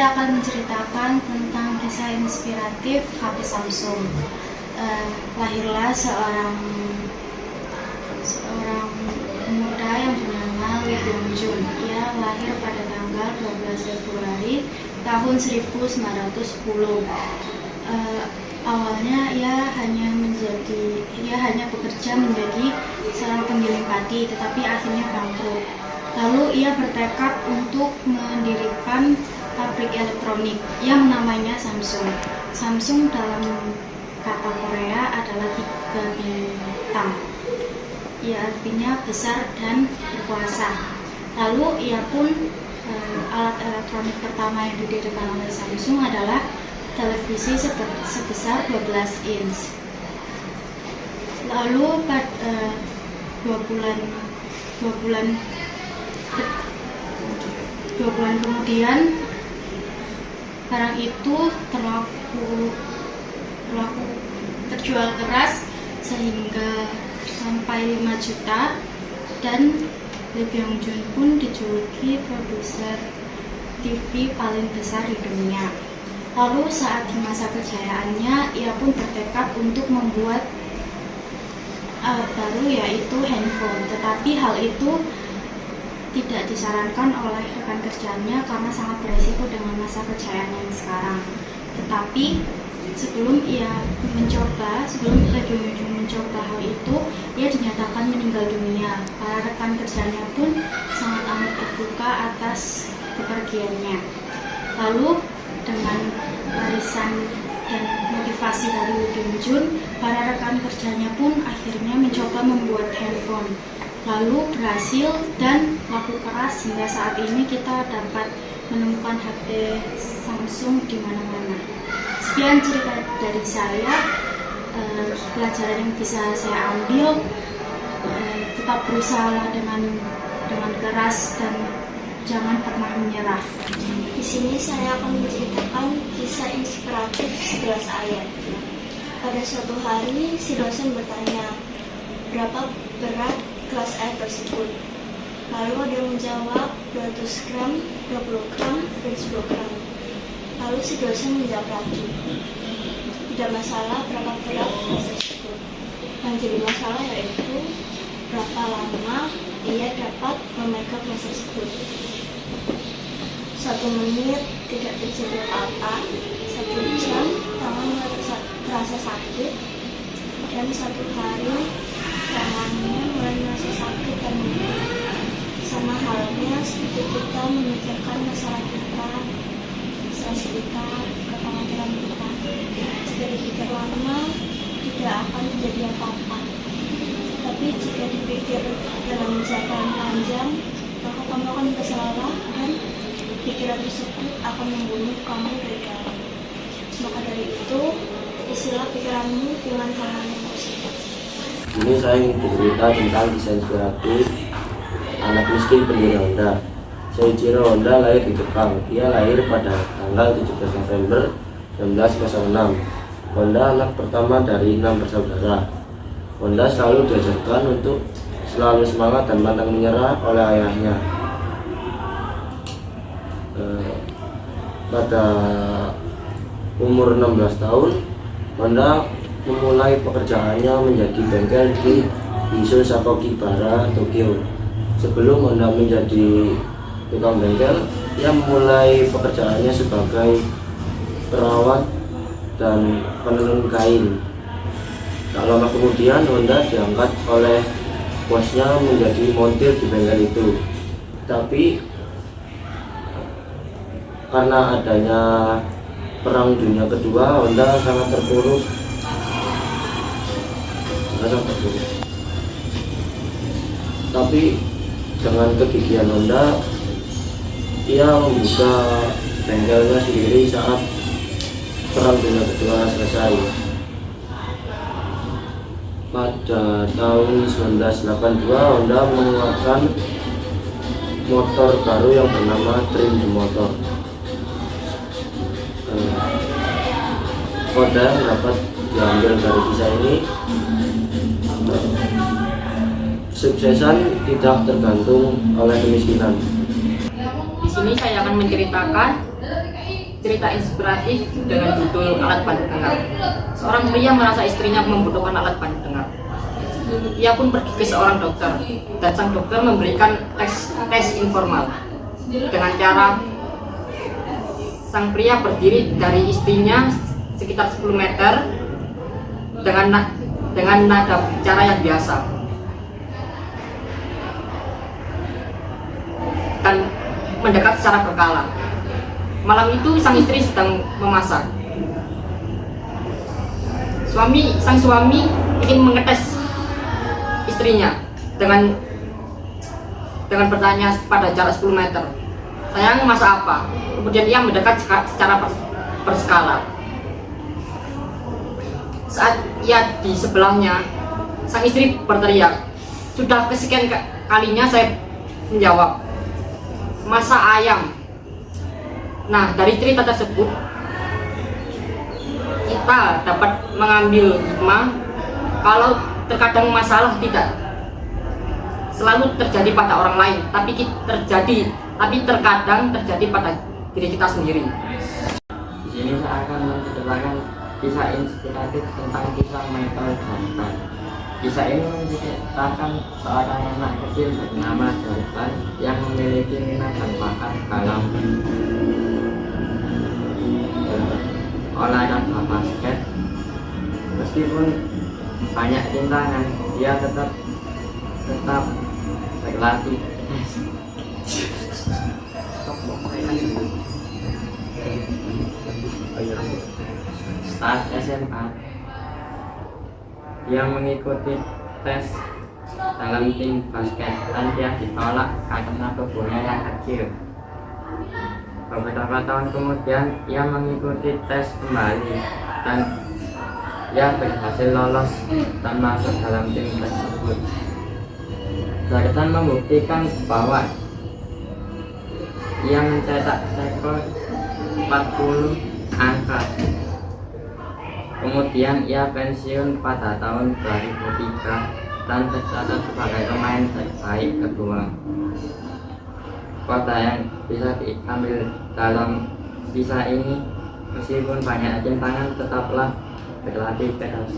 saya akan menceritakan tentang kisah inspiratif HP Samsung. Lahirlah seorang pemuda yang bernama Lee Byung Jun. Ia lahir pada tanggal 12 Februari tahun 1910. Awalnya ia hanya bekerja menjadi seorang penggiling padi, tetapi akhirnya bangkrut. Lalu ia bertekad untuk mendirikan pabrik elektronik yang namanya Samsung. Samsung dalam kata Korea adalah 3 bintang. Ia artinya besar dan berkuasa. Lalu ia pun alat elektronik pertama yang didirikan oleh Samsung adalah televisi sebesar 12 inch. Lalu pada 2 bulan kemudian barang itu terjual keras sehingga sampai 5 juta, dan Lee Byung Jun pun dijuluki produser TV paling besar di dunia. Lalu saat di masa kejayaannya, ia pun bertekad untuk membuat alat baru, yaitu handphone. Tetapi hal itu tidak disarankan oleh rekan kerjanya karena sangat beresiko dengan masa kejayaan yang sekarang. Tetapi sebelum Lee Byung Jun mencoba hal itu, ia dinyatakan meninggal dunia. Para rekan kerjanya pun sangat amat terbuka atas kepergiannya. Lalu dengan warisan dan motivasi dari Lee Byung Jun, para rekan kerjanya pun akhirnya mencoba membuat handphone. Lalu berhasil dan laku keras hingga saat ini kita dapat menemukan HP Samsung di mana-mana. Sekian cerita dari saya. Pelajaran yang bisa saya ambil, tetap berusaha dengan keras dan jangan pernah menyerah. Di sini saya akan menceritakan kisah inspiratif 11 ayat. Pada suatu hari, si dosen bertanya, berapa berat gelas air tersebut? Lalu dia menjawab 200 gram, 20 gram, dan 10 gram. Lalu si dosen menjawab lagi, tidak masalah berapa berat gelas tersebut. Yang jadi masalah yaitu berapa lama ia dapat memegang gelas tersebut. 1 menit tidak terjadi apa-apa, 1 jam tangan terasa sakit, dan 1 hari tangannya mulai merasa sakit dan nyeri. Sama halnya seperti kita memikirkan masalah kita, stres kita, kekhawatiran kita. Jika dipikir lama, tidak akan terjadi apa-apa. Tapi jika dipikir dalam jangka panjang, maka kamu akan bersalah dan pikiran tersebut akan membunuh kamu dari dalam. Maka dari itu, isilah pikiranmu dengan hal-hal yang positif. Ini saya ingin bercerita tentang kisah inspiratif anak miskin pendiri Honda. Soichiro Honda lahir di Jepang. Ia lahir pada tanggal 17 November 1906. Honda anak pertama dari 6 bersaudara. Honda selalu diajarkan untuk selalu semangat dan pantang menyerah oleh ayahnya. Pada umur 16 tahun, Honda memulai pekerjaannya menjadi bengkel di Issho Sakokibara, Tokyo. Sebelum Honda menjadi tukang bengkel, ia memulai pekerjaannya sebagai perawat dan penenun kain. Tak lama kemudian, Honda diangkat oleh bosnya menjadi montir di bengkel itu. Tapi karena adanya Perang Dunia Kedua, Honda sangat terpuruk. Tapi dengan kegigihan Honda, ia membuka bengkelnya sendiri saat Perang Dunia Kedua selesai. Pada tahun 1982, Honda mengeluarkan motor baru yang bernama Dream the Motor. Kode yang dapat diambil dari kisah ini, suksesan tidak tergantung oleh kemiskinan. Di sini saya akan menceritakan cerita inspiratif dengan judul Alat Bantu Dengar. Seorang pria merasa istrinya membutuhkan alat bantu dengar. Ia pun pergi ke seorang dokter, dan sang dokter memberikan tes informal dengan cara sang pria berdiri dari istrinya sekitar 10 meter dengan nada bicara yang biasa dan mendekat secara berkala. Malam itu sang istri sedang memasak. Sang suami ingin mengetes istrinya dengan bertanya pada jarak 10 meter, "Sayang, masak apa?" Kemudian ia mendekat secara berskala. Saat ia di sebelahnya, sang istri berteriak, "Sudah kesekian kalinya saya menjawab, masak ayam." Nah, dari cerita tersebut kita dapat mengambil hikmah kalau terkadang masalah tidak selalu terjadi pada orang lain, tapi terkadang terjadi pada diri kita sendiri. Di sini saya akan menceritakan kisah inspiratif tentang kisah Michael Jordan. Kisah ini menceritakan seorang anak kecil bernama Jordan yang memiliki minat dan bakat dalam olahraga basket. Meskipun banyak rintangan, dia tetap berlatih. Saat SMA, dia mengikuti tes dalam tim basket dan dia ditolak karena tubuhnya yang kecil. Beberapa tahun kemudian, ia mengikuti tes kembali dan ia berhasil lolos dan masuk dalam tim tersebut. Jordan membuktikan bahwa ia mencetak rekor 40 angka. Kemudian ia pensiun pada tahun 2003 dan tercatat sebagai pemain terbaik kedua. Kota yang bisa diambil dalam kisah ini, meskipun banyak rintangan, tetaplah berlatih keras.